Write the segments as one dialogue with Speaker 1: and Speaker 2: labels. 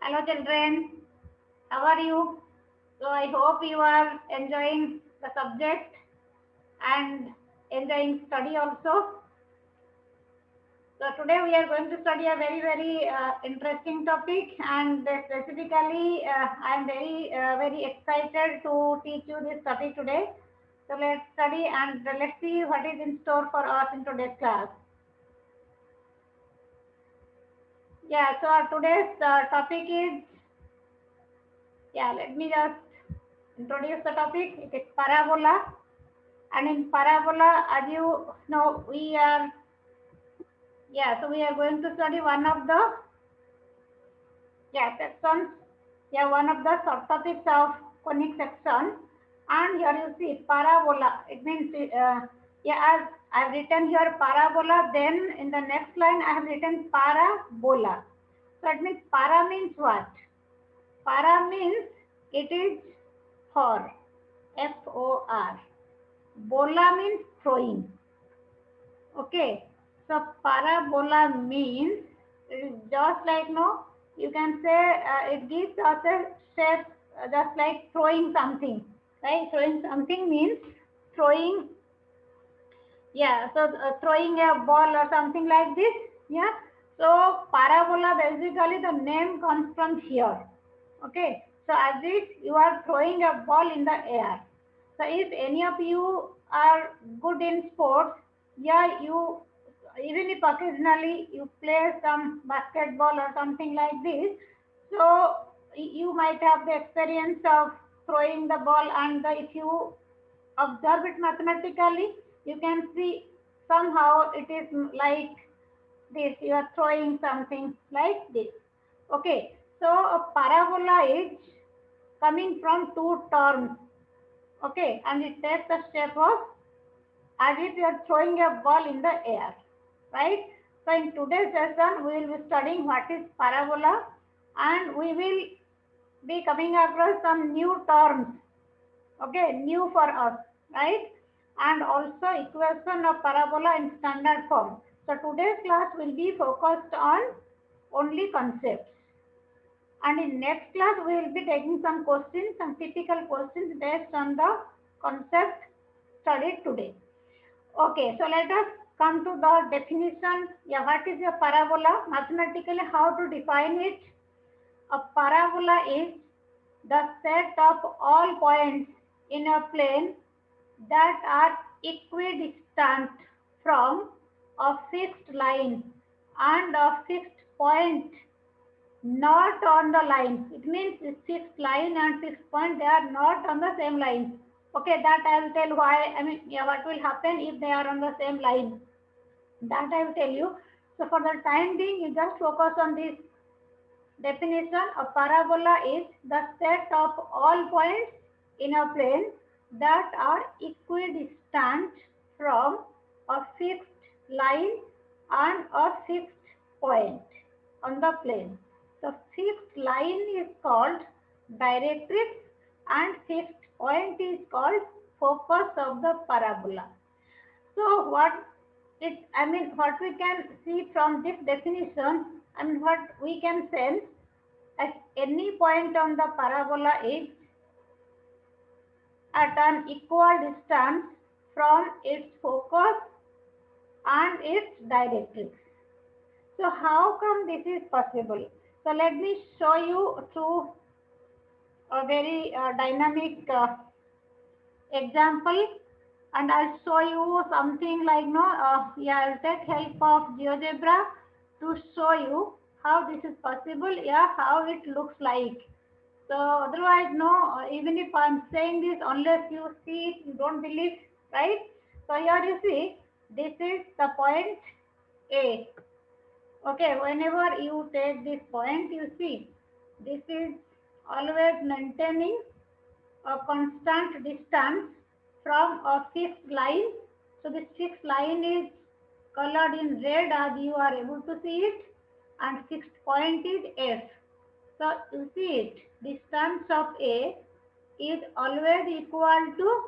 Speaker 1: Hello children, how are you? So I hope you are enjoying the subject and enjoying study also. So today we are going to study a very interesting topic, and specifically I am very excited to teach you this topic today. So let's study and let's see what is in store for us in today's class. Yeah, so our today's topic is, let me just introduce the topic. It is parabola. And in parabola, as you know, so we are going to study one of the, sections, one of the subtopics of conic section. And here you see parabola. It means, as I have written here parabola, then in the next line I have written parabola. So it means para means what? Para means it is for, F-O-R. Bola means throwing. Okay, so parabola means it is just like, no, you can say it gives us a shape just like throwing something, right? Throwing something means throwing, throwing a ball or something like this, yeah. So parabola, basically the name comes from here. Okay, so as if you are throwing a ball in the air. So if any of you are good in sports, you, even if occasionally you play some basketball or something like this, so you might have the experience of throwing the ball, and if you observe it mathematically, you can see somehow it is like this. You are throwing something like this. Okay, so a parabola is coming from two terms. Okay, and it takes the shape of as if you are throwing a ball in the air, right? So in today's lesson, we will be studying what is parabola, and we will be coming across some new terms, okay, new for us, right? And also equation of parabola in standard form. So today's class will be focused on only concepts. And in next class, we will be taking some questions, some typical questions based on the concept studied today. Okay, so let us come to the definition. What is a parabola? Mathematically, how to define it? A parabola is the set of all points in a plane that are equidistant from a fixed line and a fixed point not on the line. It means fixed line and fixed point, they are not on the same line. Okay, that I will tell why, what will happen if they are on the same line. That I will tell you. So for the time being, you just focus on this definition. A parabola is the set of all points in a plane that are equidistant from a fixed line and a fixed point on the plane. The fixed line is called directrix and fixed point is called focus of the parabola. So what we can see from this definition, what we can sense, at any point on the parabola is at an equal distance from its focus and its directrix. So how come this is possible? So let me show you through a very dynamic example, and I'll show you something like I'll take help of GeoGebra to show you how this is possible, how it looks like. So otherwise, even if I'm saying this, unless you see it, you don't believe, right? So here you see, this is the point A. Okay, whenever you take this point, you see, this is always maintaining a constant distance from a fixed line. So this fixed line is colored in red as you are able to see it, and fixed point is F. So you see it, distance of A is always equal to,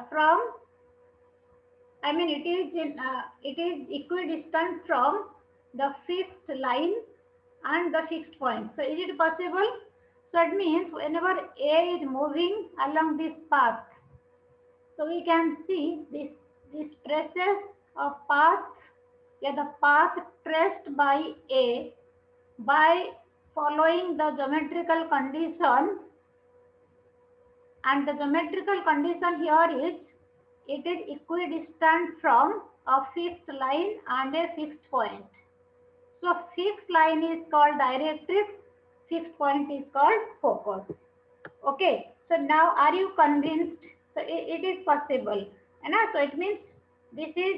Speaker 1: from, it is equidistant from the fixed line and the fixed point. So is it possible? So it means whenever A is moving along this path, so we can see this traces of path, yeah, the path traced by A by following the geometrical condition, and the geometrical condition here is it is equidistant from a fixed line and a fixed point. So fixed line is called directrix, fixed point is called focus. Okay, so now are you convinced? So it is possible. And so it means this is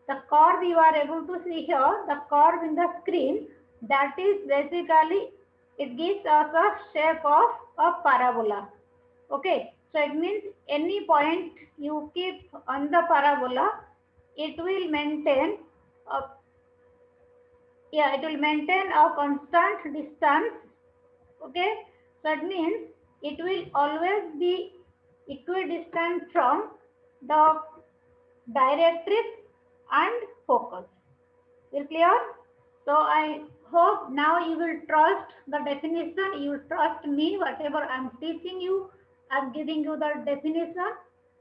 Speaker 1: the curve you are able to see here, the curve in the screen, that is basically, it gives us a shape of a parabola. Okay, so it means any point you keep on the parabola, it will maintain a, yeah, it will maintain a constant distance. Okay, so it means it will always be equidistant from the directrix and focus. Is clear? So I hope now you will trust the definition, you will trust me, whatever I am teaching you, I am giving you the definition.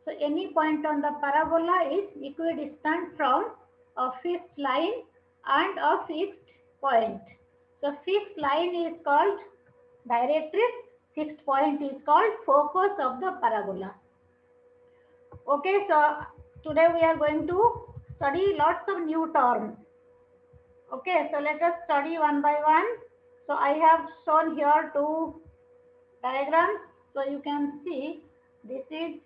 Speaker 1: So any point on the parabola is equidistant from a fixed line and a fixed point. So fixed line is called directrix, fixed point is called focus of the parabola. Okay, so today we are going to study lots of new terms. Okay, so let us study one by one. So I have shown here two diagrams. So you can see this is,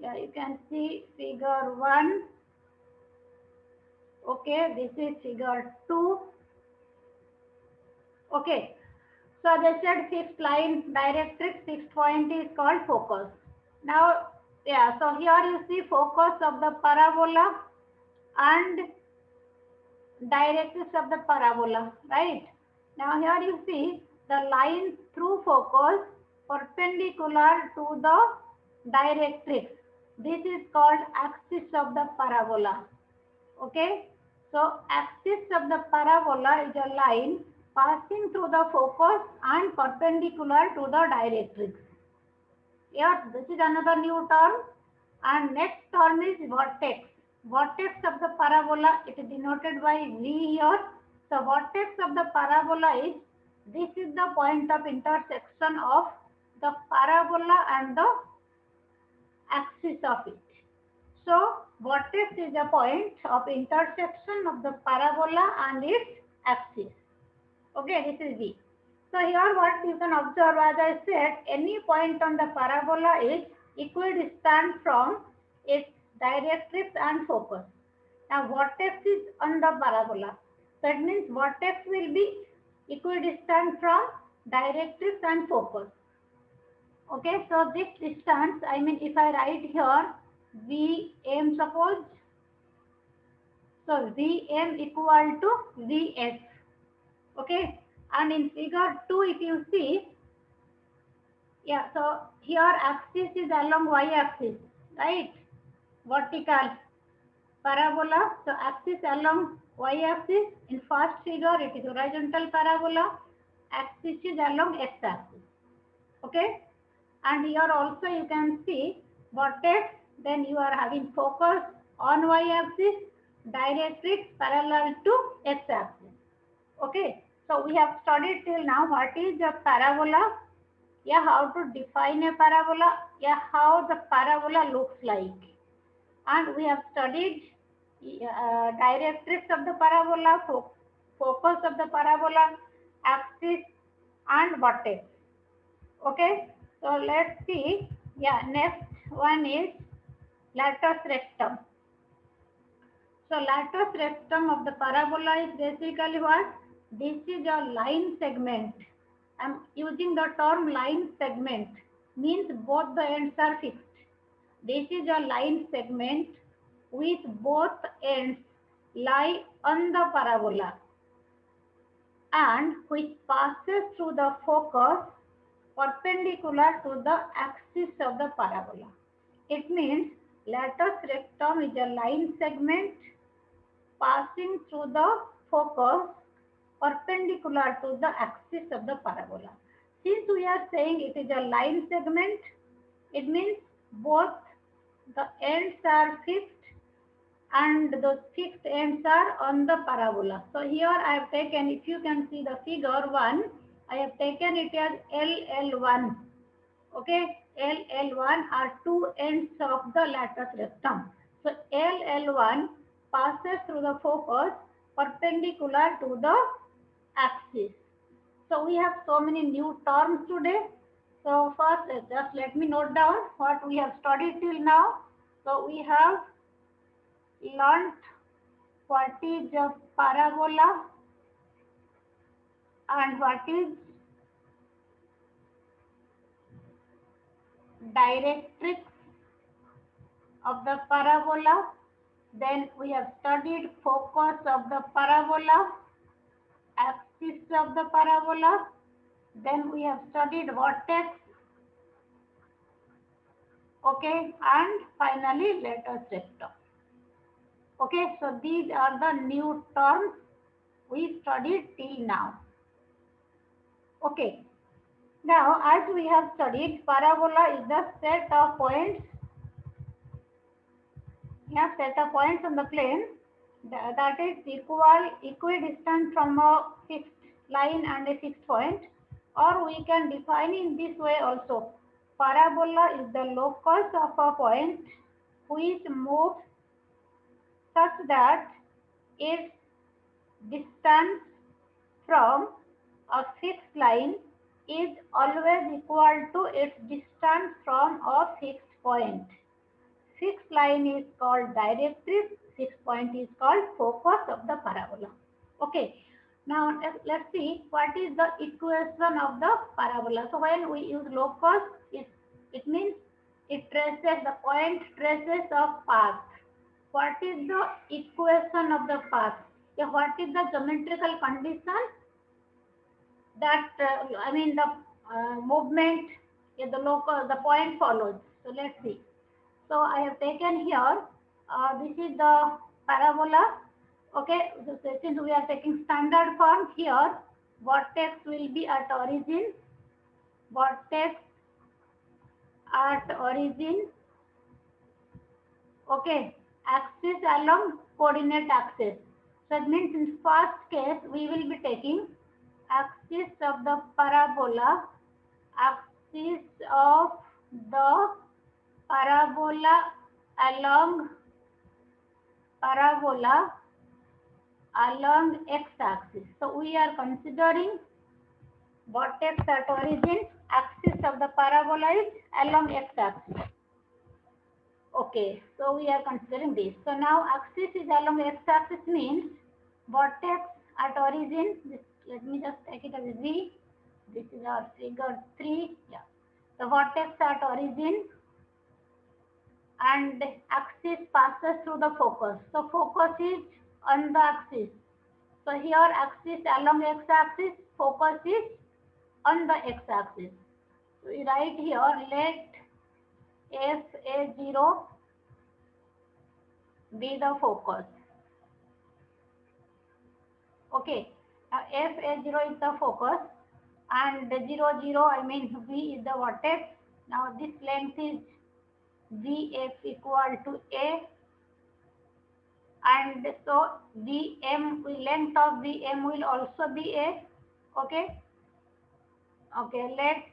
Speaker 1: yeah, you can see figure 1. Okay, this is figure 2. Okay, so they said fixed line directrix, fixed point is called focus. Now, yeah, so here you see focus of the parabola and directrix of the parabola, right? Now here you see the line through focus perpendicular to the directrix. This is called axis of the parabola. Okay, so axis of the parabola is a line passing through the focus and perpendicular to the directrix. Here, this is another new term, and next term is vertex. Vertex of the parabola, it is denoted by V here. So vertex of the parabola is, this is the point of intersection of the parabola and the axis of it. So vertex is a point of intersection of the parabola and its axis. Okay, this is V. So here what you can observe, as I said, any point on the parabola is equidistant from its directrix and focus. Now vertex is on the parabola. So it means vertex will be equidistant from directrix and focus. Okay, so this distance, I mean if I write here Vm, suppose, so Vm equal to Vs. Okay, and in figure 2 if you see, yeah, so here axis is along y-axis, right? Vertical parabola, so axis along y-axis. In first figure it is horizontal parabola, axis is along x-axis. Okay, and here also you can see vertex, then you are having focus on y-axis, directrix parallel to x-axis. Okay, so we have studied till now what is a parabola, yeah, how to define a parabola, yeah, how the parabola looks like, and we have studied directrix of the parabola, focus of the parabola, axis and vertex. Okay, so let's see, yeah, next one is latus rectum. So latus rectum of the parabola is basically what? This is a line segment. I am using the term line segment, means both the ends are fixed. This is a line segment with both ends lie on the parabola and which passes through the focus perpendicular to the axis of the parabola. It means latus rectum is a line segment passing through the focus perpendicular to the axis of the parabola. Since we are saying it is a line segment, it means both the ends are fixed and those fixed ends are on the parabola. So here I have taken, if you can see the figure 1, I have taken it as LL1. Okay, LL1 are two ends of the latus rectum. So LL1 passes through the focus perpendicular to the axis. So we have so many new terms today. So first, just let me note down what we have studied till now. So we have learnt what is a parabola and what is directrix of the parabola. Then we have studied focus of the parabola, axis of the parabola. Then we have studied vertex. Okay, and finally latus rectum. Okay, so these are the new terms we studied till now. Okay, now as we have studied, parabola is the set of points. Yeah, set of points on the plane that is equidistant from a fixed line and a fixed point, or we can define in this way also. Parabola is the locus of a point which moves such that its distance from a fixed line is always equal to its distance from a fixed point. Fixed line is called directrix, fixed point is called focus of the parabola. Okay, now let's see what is the equation of the parabola. So when we use locus, it means it traces the point traces of path. What is the equation of the path? Yeah, what is the geometrical condition that the movement, the locus, the point follows? So let's see. So I have taken here, this is the parabola. Okay, so since we are taking standard form here, vertex will be at origin, vertex at origin. Okay, axis along coordinate axis. So it means in first case we will be taking axis of the parabola, axis of the parabola along x-axis. So we are considering vertex at origin, axis of the parabola is along x-axis. Okay, so we are considering this. So now axis is along x-axis means vertex at origin. Let me just take it as Z. This is our figure 3. Yeah. The vertex at origin and axis passes through the focus. So focus is on the axis. So here axis along x-axis, focus is on the x-axis. So we write here, let FA0 be the focus. Okay, FA0 is the focus and 0, 0, I mean V is the vertex. Now this length is VF equal to A, and so VM, length of VM will also be A. Okay, okay, let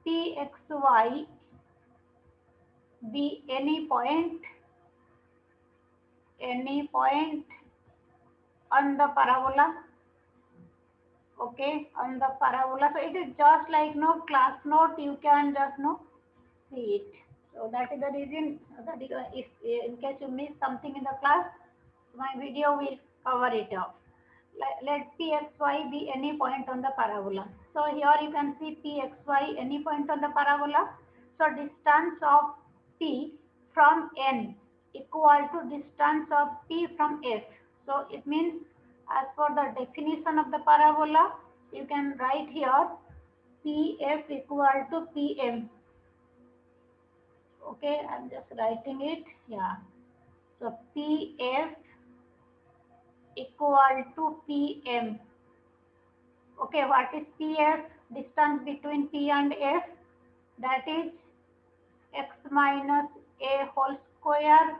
Speaker 1: PXY be any point on the parabola. Okay, on the parabola. So it is just like no class note, you can just see it. So that is the reason that if in case you miss something in the class, my video will cover it up. Let PXY be any point on the parabola. So here you can see PXY any point on the parabola. So distance of P from N equal to distance of P from F. So it means as per the definition of the parabola, you can write here PF equal to PM. Okay, I'm just writing it. Yeah. So PF equal to PM. Okay, what is PF? Distance between P and F, that is x minus a whole square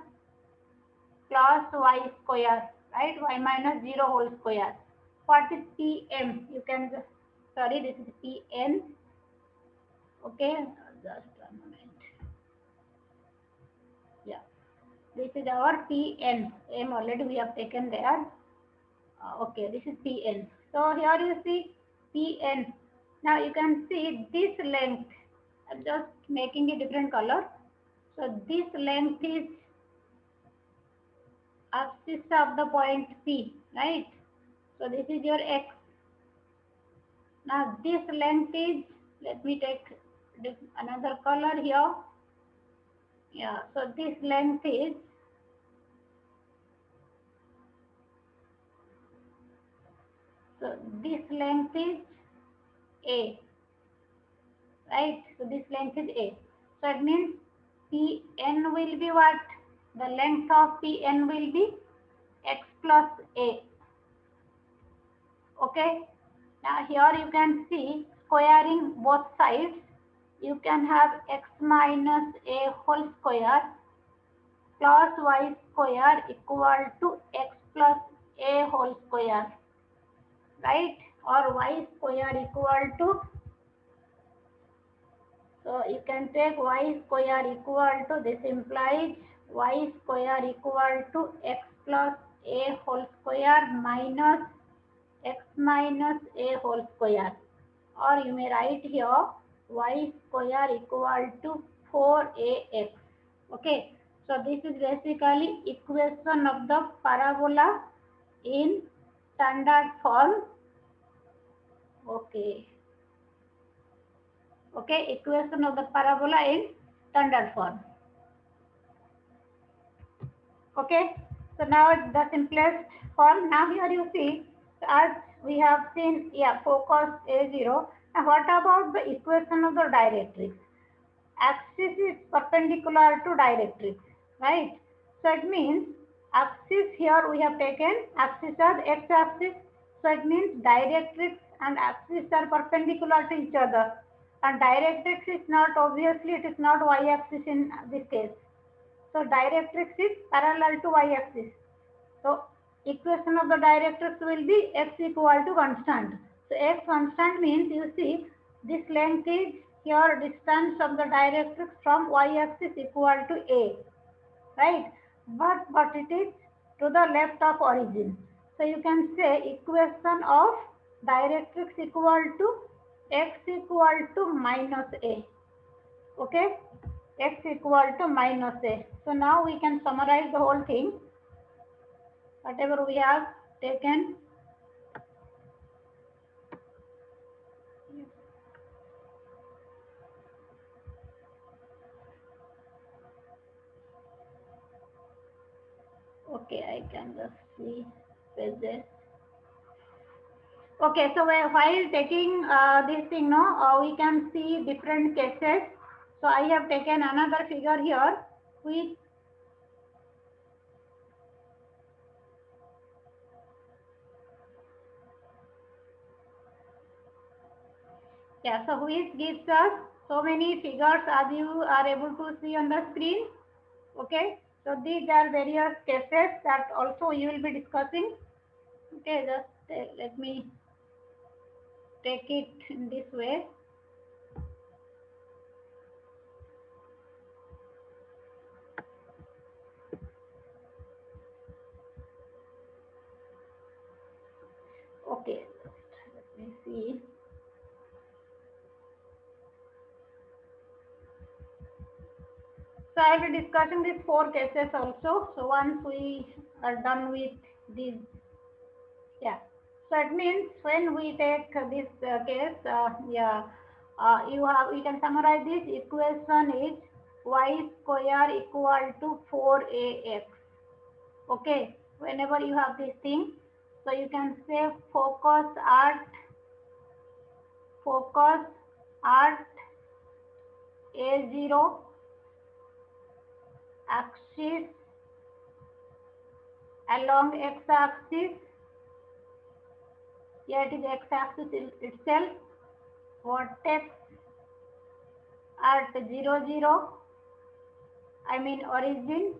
Speaker 1: plus y square, right? Y minus 0 whole square. What is PM? You can just, sorry, this is PN. Okay, just a moment. Yeah, this is our PN. M already we have taken there. Okay, this is PN. So here you see PN. Now you can see this length. I'm just making a different color. So this length is axis of the point P, right? So this is your x. Now this length is, let me take another color here. Yeah, so this length is, so this length is A, right? So this length is A. So it means Pn will be what? The length of Pn will be x plus A. Okay. Now here you can see squaring both sides. You can have x minus A whole square plus y square equal to x plus A whole square, right? Or y square equal to, so you can take y square equal to, this implies y square equal to x plus A whole square minus x minus A whole square. Or you may write here y square equal to 4ax. Okay, so this is basically equation of the parabola in standard form. Okay, equation of the parabola in standard form. Okay, so now it's the simplest form. Now here you see, as we have seen, yeah, focus A0. Now what about the equation of the directrix? Axis is perpendicular to directrix, right? So it means axis, here we have taken axis as x-axis. So it means directrix and axis are perpendicular to each other. And directrix is not, obviously it is not y-axis in this case. So directrix is parallel to y-axis. So equation of the directrix will be x equal to constant. So x constant means, you see, this length is here distance of the directrix from y-axis equal to a, right? But it is to the left of origin. So you can say equation of directrix equal to x equal to minus a. Okay, x equal to minus a. So now we can summarize the whole thing. Whatever we have taken. Okay, I can just see pages. Okay, so while taking this thing, no, we can see different cases. So I have taken another figure here which, yeah, so which gives us so many figures as you are able to see on the screen. Okay, so these are various cases that also you will be discussing. Okay, just let me take it in this way. Okay, let me see. So I will be discussing these 4 cases also. So once we are done with these, yeah. So it means when we take this case, you can summarize this equation is y square equal to 4ax. Okay. Whenever you have this thing, so you can say focus at A0 axis along x-axis. Here it is x-axis itself. Vertex at 0, 0. I mean origin.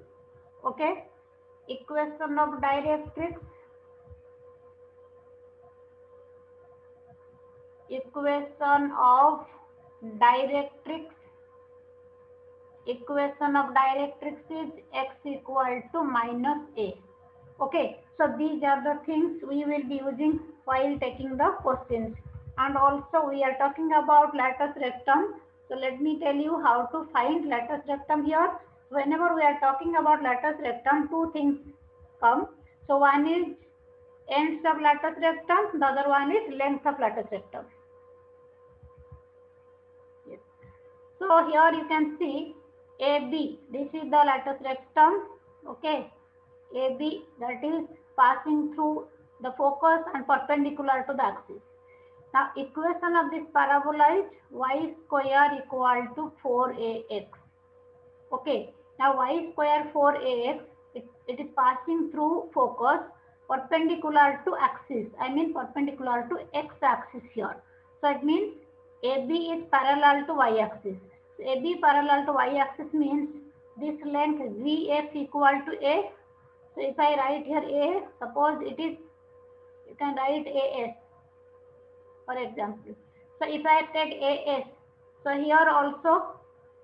Speaker 1: Okay. Equation of directrix. Equation of directrix. Equation of directrix is x equal to minus a. Okay, so these are the things we will be using while taking the questions. And also we are talking about latus rectum. So let me tell you how to find latus rectum here. Whenever we are talking about latus rectum, two things come. So one is ends of latus rectum, the other one is length of latus rectum. Yes. So here you can see AB, this is the latus rectum, okay. AB, that is passing through the focus and perpendicular to the axis. Now equation of this parabola is y square equal to 4ax. Okay, now y square 4ax, it is passing through focus perpendicular to axis. I mean perpendicular to x-axis here. So it means AB is parallel to y-axis. So AB parallel to y-axis means this length VF equal to A. So if I write here A, suppose it is, you can write AS for example. So if I take AS, so here also,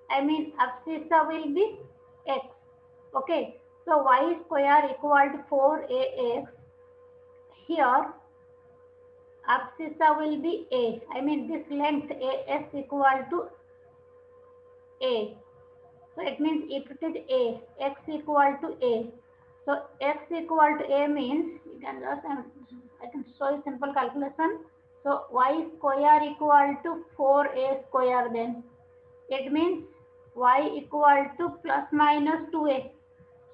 Speaker 1: I mean abscissa will be X. Okay, so y square equal to 4ax. Here abscissa will be A. I mean this length AS equal to A. So it means if it is A, X equal to A. So x equal to a means, you can just, I can show you simple calculation. So y square equal to 4a square, then it means y equal to plus minus 2a.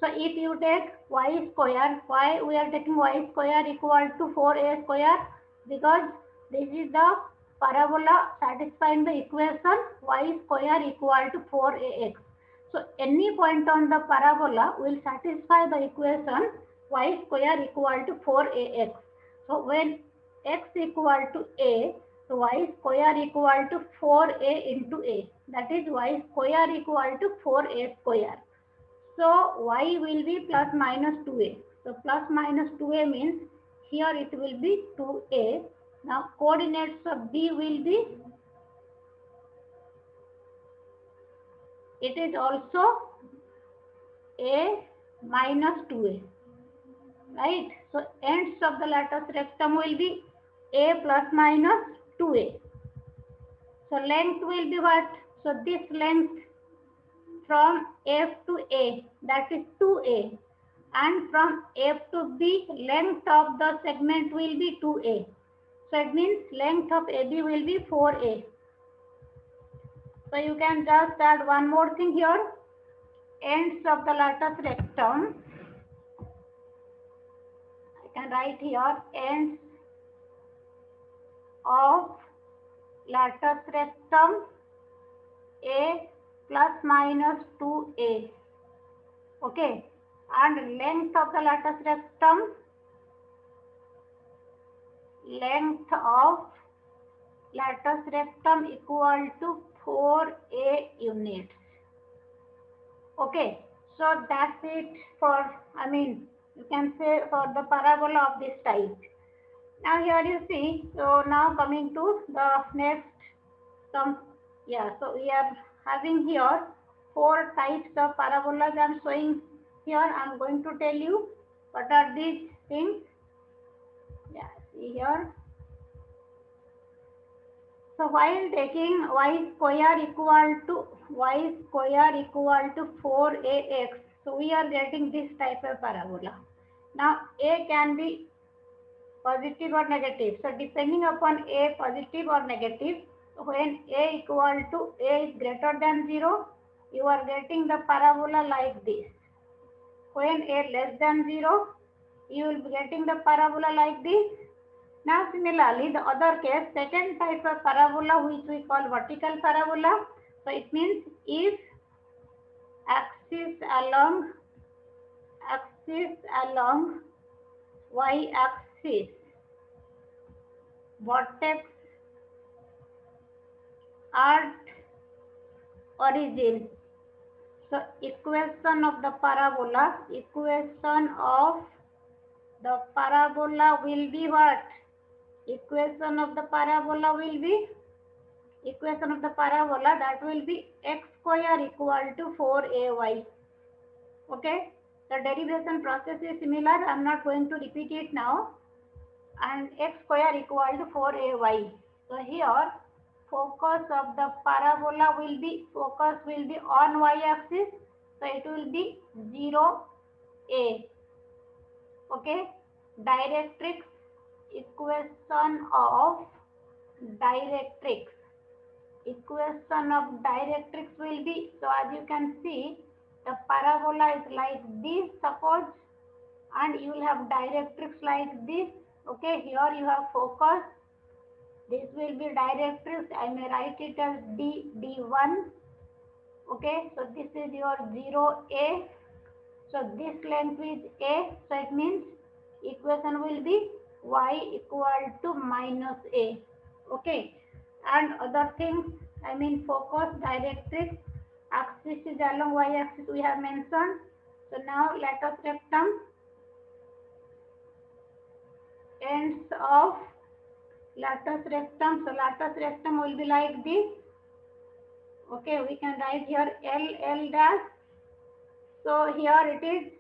Speaker 1: So if you take y square, why we are taking y square equal to 4a square? Because this is the parabola satisfying the equation y square equal to 4ax. So any point on the parabola will satisfy the equation y square equal to 4ax. So when x equal to a, so y square equal to 4a into a. That is y square equal to 4a square. So y will be plus minus 2a. So plus minus 2a means here it will be 2a. Now coordinates of b will be, it is also a minus 2a, right? So ends of the latus rectum will be a plus minus 2a. So length will be what? So this length from F to A, that is 2a, and from F to B, length of the segment will be 2a. So it means length of AB will be 4a. So you can just add one more thing here. Ends of the latus rectum, I can write here ends of latus rectum a plus minus 2a. Okay, and length of the latus rectum, length of latus rectum equal to 4a units. Okay, so that's it for, I mean, you can say for the parabola of this type. Now here you see, so now coming to the next some, yeah, so we are having here 4 types of parabolas. I am showing here. I am going to tell you what are these things. Yeah, see here. So while taking y square equal to 4ax, so we are getting this type of parabola. Now a can be positive or negative. So depending upon a positive or negative, when a equal to a is greater than 0, you are getting the parabola like this. When a less than 0, you will be getting the parabola like this. Now similarly, the other case, second type of parabola, which we call vertical parabola. So it means if axis along axis along y-axis, vertex at origin. So equation of the parabola will be what? Equation of the parabola that will be x square equal to 4ay. Okay, the derivation process is similar. I am not going to repeat it now. And x square equal to 4ay. So here focus of the parabola will be on y-axis. So it will be 0a. Okay, directrix, equation of directrix will be, so as you can see, the parabola is like this, suppose, and you will have directrix like this. Okay, here you have focus, this will be directrix, I may write it as d1. Okay, so this is your 0a, so this length is a, so it means equation will be y equal to minus a. Okay, and other things, I mean focus, directrix, axis is along y-axis we have mentioned. So now Latus rectum, ends of Latus rectum. So Latus rectum will be like this. Okay, we can write here L dash. So here it is.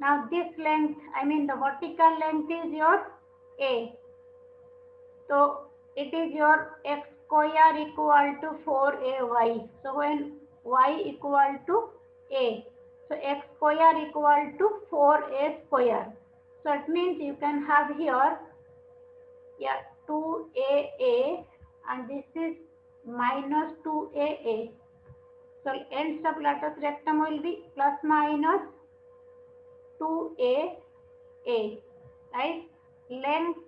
Speaker 1: Now this length, I mean the vertical length is your a. So it is your x square equal to 4ay. So when y equal to a, so x square equal to 4a square. So it means you can have here, yeah, 2aa, and this is minus 2aa. So ends of Latus rectum will be plus minus 2aa, right? Length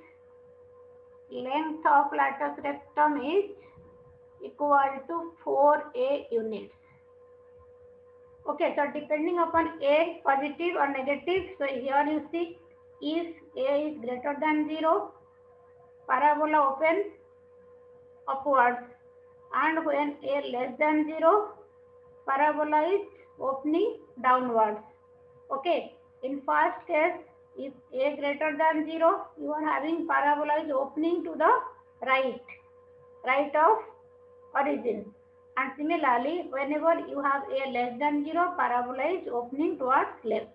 Speaker 1: of Latus rectum is equal to 4a units. Okay, so depending upon a positive or negative, so here you see, if a is greater than 0, parabola opens upwards, and when a less than 0, parabola is opening downwards. Okay, in first case, if a greater than 0, you are having parabola is opening to the right of origin. And similarly, whenever you have a less than 0, parabola is opening towards left.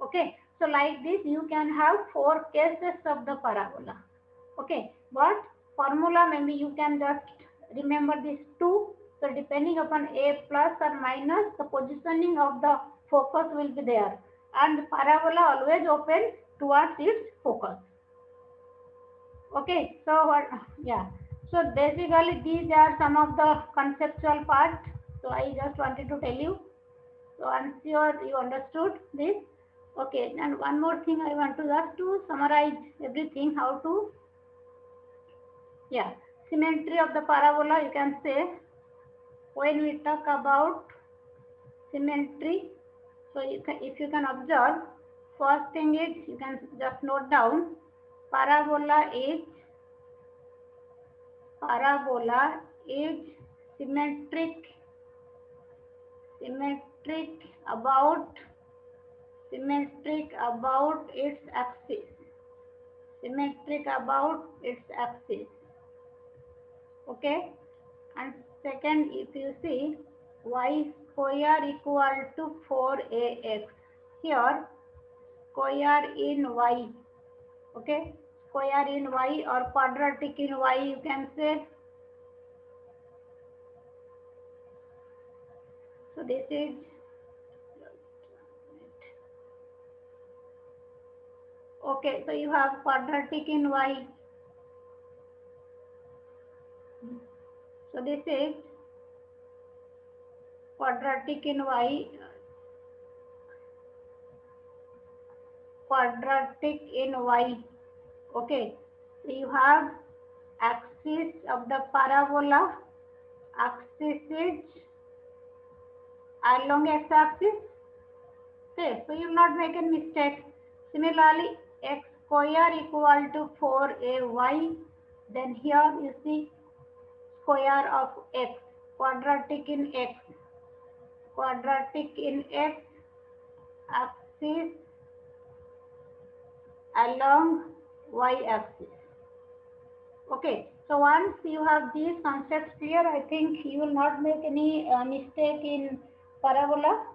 Speaker 1: Okay, so like this you can have 4 cases of the parabola. Okay, but formula maybe you can just remember these 2. So depending upon a plus or minus, the positioning of the focus will be there, and the parabola always open towards its focus. Okay, so what, yeah, so basically these are some of the conceptual part. So I just wanted to tell you. So I'm sure you understood this. Okay, and one more thing I want to just to summarize everything, how to, yeah, symmetry of the parabola, you can say, when we talk about symmetry. So if you can observe, first thing is, you can just note down, parabola is symmetric about its axis. Okay, and second, if you see, y square equal to 4ax, here square in y, okay, square in y or quadratic in y, you can say. So this is, okay, so you have quadratic in y. So this is quadratic in y, okay. So you have axis of the parabola, axis is along x-axis, Okay, so you will not make a mistake. Similarly, x square equal to 4ay. Then here you see square of x, quadratic in x, quadratic in x axis along y axis. Okay, so once you have these concepts clear, I think you will not make any mistake in parabola.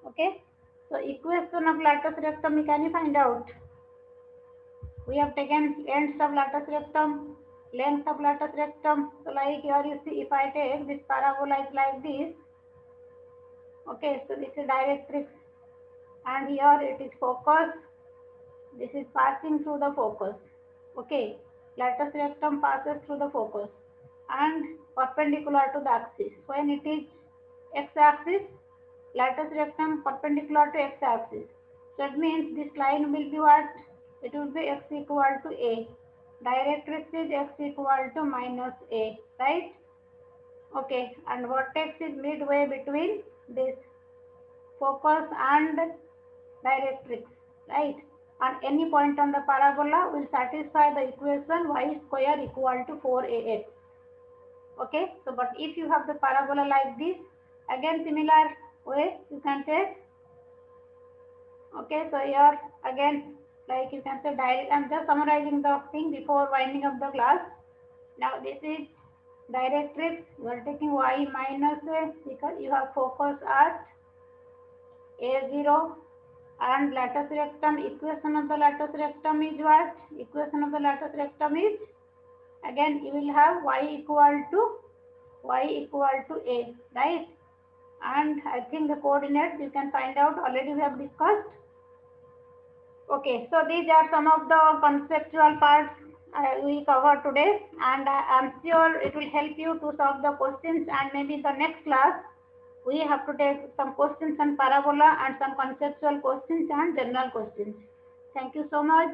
Speaker 1: Okay, so equation of latus rectum, can you find out? We have taken ends of latus rectum, length of latus rectum. So like here you see, if I take this parabola is like this. Okay, so this is directrix, and here it is focus. This is passing through the focus. Okay, latus rectum passes through the focus and perpendicular to the axis. When it is x-axis, latus rectum perpendicular to x-axis. So it means this line will be what? It will be x equal to a. Directrix is x equal to minus a, right? Okay, and vertex is midway between this focus and directrix, right? And any point on the parabola will satisfy the equation y square equal to 4ax. Okay, so but if you have the parabola like this, again similar way you can take. Okay, so here again, like you can say direct. I'm just summarizing the thing before winding up the class. Now this is directrix. You are taking y minus a because you have focus at a0. And latus rectum, equation of the latus rectum is what? Equation of the latus rectum is, again you will have y equal to a, right? And I think the coordinates you can find out, already we have discussed. Okay, so these are some of the conceptual parts we covered today, and I am sure it will help you to solve the questions, and maybe in the next class we have to take some questions on parabola and some conceptual questions and general questions. Thank you so much.